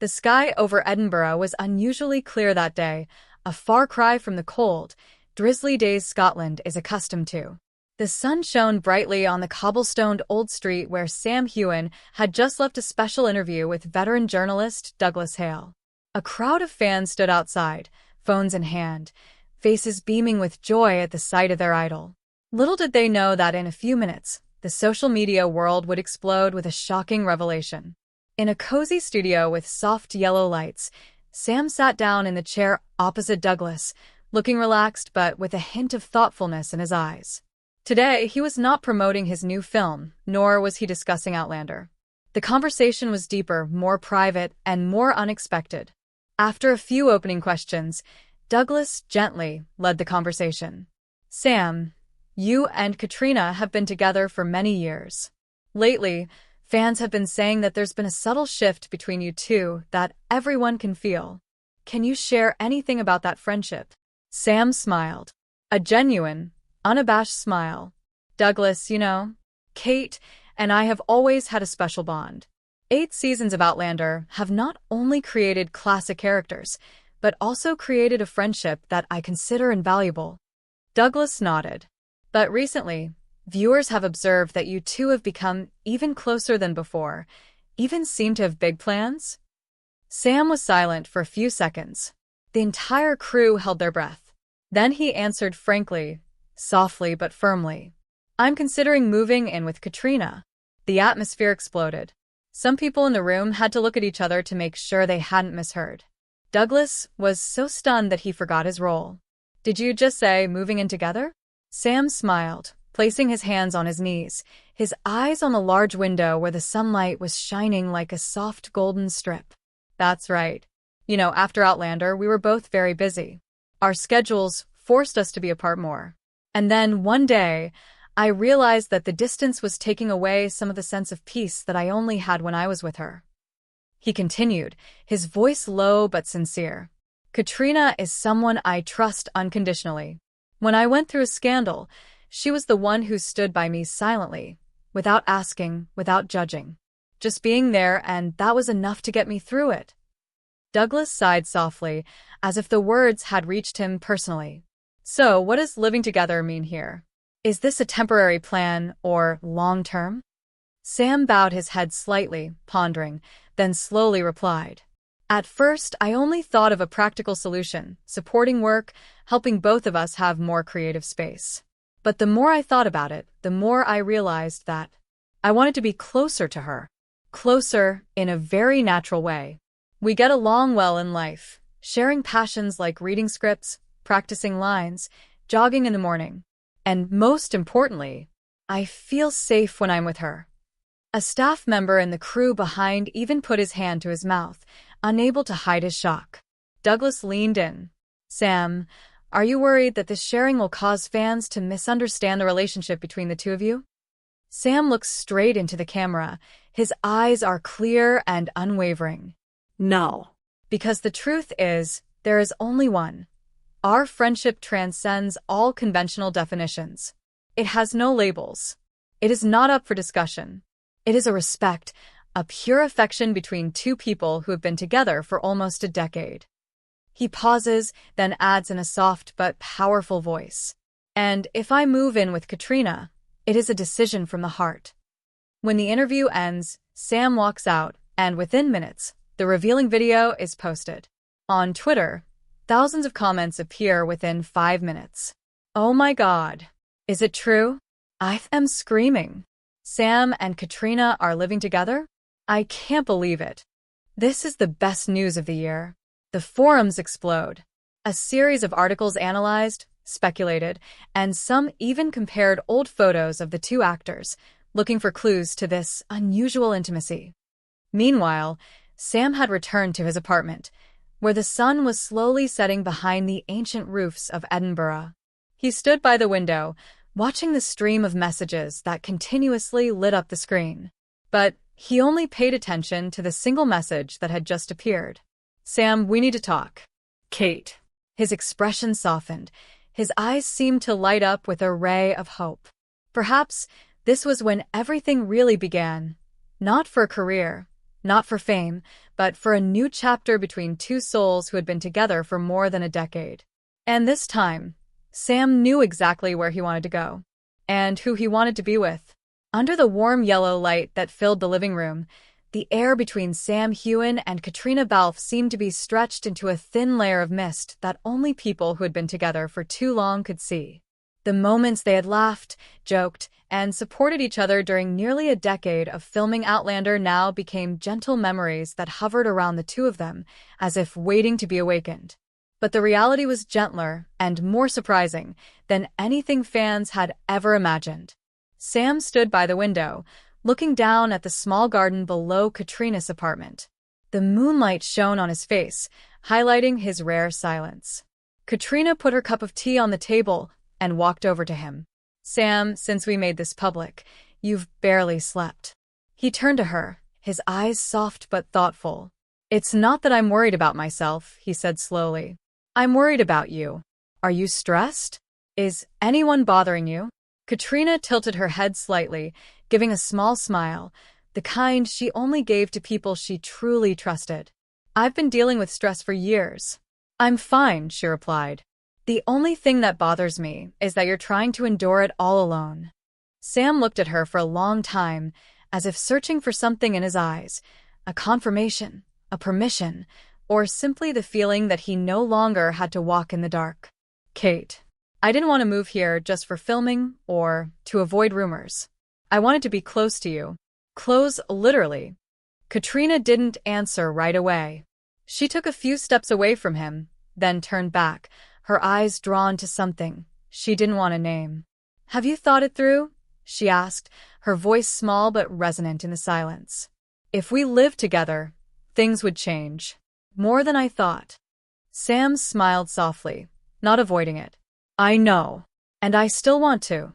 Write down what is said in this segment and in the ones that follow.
The sky over Edinburgh was unusually clear that day, a far cry from the cold, drizzly days Scotland is accustomed to. The sun shone brightly on the cobblestoned old street where Sam Heughan had just left a special interview with veteran journalist Douglas Hale. A crowd of fans stood outside, phones in hand, faces beaming with joy at the sight of their idol. Little did they know that in a few minutes, the social media world would explode with a shocking revelation. In a cozy studio with soft yellow lights, Sam sat down in the chair opposite Douglas, looking relaxed but with a hint of thoughtfulness in his eyes. Today, he was not promoting his new film, nor was he discussing Outlander. The conversation was deeper, more private, and more unexpected. After a few opening questions, Douglas gently led the conversation. Sam, you and Caitriona have been together for many years. Lately, fans have been saying that there's been a subtle shift between you two that everyone can feel. Can you share anything about that friendship? Sam smiled. A genuine, unabashed smile. Douglas, Kate and I have always had a special bond. 8 seasons of Outlander have not only created classic characters, but also created a friendship that I consider invaluable. Douglas nodded. But recently, viewers have observed that you two have become even closer than before, even seem to have big plans? Sam was silent for a few seconds. The entire crew held their breath. Then he answered frankly, softly but firmly. I'm considering moving in with Caitriona. The atmosphere exploded. Some people in the room had to look at each other to make sure they hadn't misheard. Douglas was so stunned that he forgot his role. Did you just say moving in together? Sam smiled, placing his hands on his knees, his eyes on the large window where the sunlight was shining like a soft golden strip. That's right. After Outlander, we were both very busy. Our schedules forced us to be apart more. And then, one day, I realized that the distance was taking away some of the sense of peace that I only had when I was with her. He continued, his voice low but sincere. Caitriona is someone I trust unconditionally. When I went through a scandal, she was the one who stood by me silently, without asking, without judging. Just being there, and that was enough to get me through it. Douglas sighed softly, as if the words had reached him personally. So, what does living together mean here? Is this a temporary plan, or long-term? Sam bowed his head slightly, pondering, then slowly replied. At first, I only thought of a practical solution, supporting work, helping both of us have more creative space. But the more I thought about it, the more I realized that I wanted to be closer to her. Closer, in a very natural way. We get along well in life, sharing passions like reading scripts, practicing lines, jogging in the morning. And most importantly, I feel safe when I'm with her. A staff member in the crew behind even put his hand to his mouth, unable to hide his shock. Douglas leaned in. Sam, are you worried that this sharing will cause fans to misunderstand the relationship between the two of you? Sam looks straight into the camera. His eyes are clear and unwavering. No. Because the truth is, there is only one. Our friendship transcends all conventional definitions. It has no labels. It is not up for discussion. It is a respect, a pure affection between two people who have been together for almost a decade. He pauses, then adds in a soft but powerful voice. And if I move in with Caitriona, it is a decision from the heart. When the interview ends, Sam walks out, and within minutes, the revealing video is posted. On Twitter, thousands of comments appear within 5 minutes. Oh my God. Is it true? I am screaming. Sam and Caitriona are living together? I can't believe it. This is the best news of the year. The forums explode. A series of articles analyzed, speculated, and some even compared old photos of the two actors, looking for clues to this unusual intimacy. Meanwhile, Sam had returned to his apartment, where the sun was slowly setting behind the ancient roofs of Edinburgh. He stood by the window, watching the stream of messages that continuously lit up the screen. But he only paid attention to the single message that had just appeared. Sam, we need to talk. Kate. His expression softened. His eyes seemed to light up with a ray of hope. Perhaps this was when everything really began. Not for a career, not for fame, but for a new chapter between two souls who had been together for more than a decade. And this time, Sam knew exactly where he wanted to go, and who he wanted to be with. Under the warm yellow light that filled the living room, the air between Sam Heughan and Caitriona Balfe seemed to be stretched into a thin layer of mist that only people who had been together for too long could see. The moments they had laughed, joked, and supported each other during nearly a decade of filming Outlander now became gentle memories that hovered around the two of them, as if waiting to be awakened. But the reality was gentler and more surprising than anything fans had ever imagined. Sam stood by the window, looking down at the small garden below Caitriona's apartment. The moonlight shone on his face, highlighting his rare silence. Caitriona put her cup of tea on the table and walked over to him. "Sam, since we made this public, you've barely slept." He turned to her, his eyes soft but thoughtful. "It's not that I'm worried about myself," he said slowly. "I'm worried about you. Are you stressed? Is anyone bothering you?" Caitriona tilted her head slightly, giving a small smile, the kind she only gave to people she truly trusted. "I've been dealing with stress for years." "I'm fine," she replied. "The only thing that bothers me is that you're trying to endure it all alone." Sam looked at her for a long time, as if searching for something in his eyes, a confirmation, a permission, or simply the feeling that he no longer had to walk in the dark. "Kate, I didn't want to move here just for filming or to avoid rumors. I wanted to be close to you. Close, literally." Caitriona didn't answer right away. She took a few steps away from him, then turned back, her eyes drawn to something she didn't want to name. "Have you thought it through?" she asked, her voice small but resonant in the silence. "If we lived together, things would change. More than I thought." Sam smiled softly, not avoiding it. "I know. And I still want to."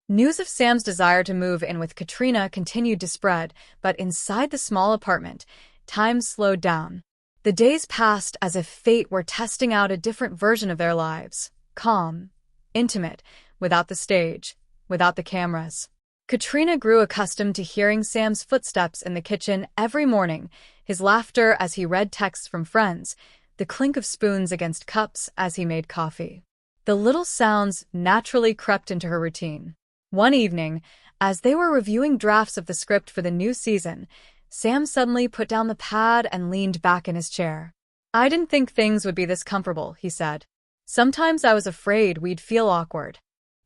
News of Sam's desire to move in with Caitriona continued to spread, but inside the small apartment, time slowed down. The days passed as if fate were testing out a different version of their lives, calm, intimate, without the stage, without the cameras. Caitriona grew accustomed to hearing Sam's footsteps in the kitchen every morning, his laughter as he read texts from friends, the clink of spoons against cups as he made coffee. The little sounds naturally crept into her routine. One evening, as they were reviewing drafts of the script for the new season, Sam suddenly put down the pad and leaned back in his chair. "I didn't think things would be this comfortable," he said. "Sometimes I was afraid we'd feel awkward."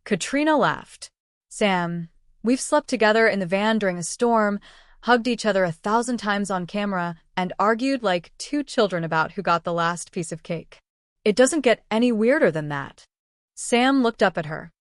Caitriona laughed. "Sam, we've slept together in the van during a storm, hugged each other 1,000 times on camera, and argued like two children about who got the last piece of cake. It doesn't get any weirder than that." Sam looked up at her.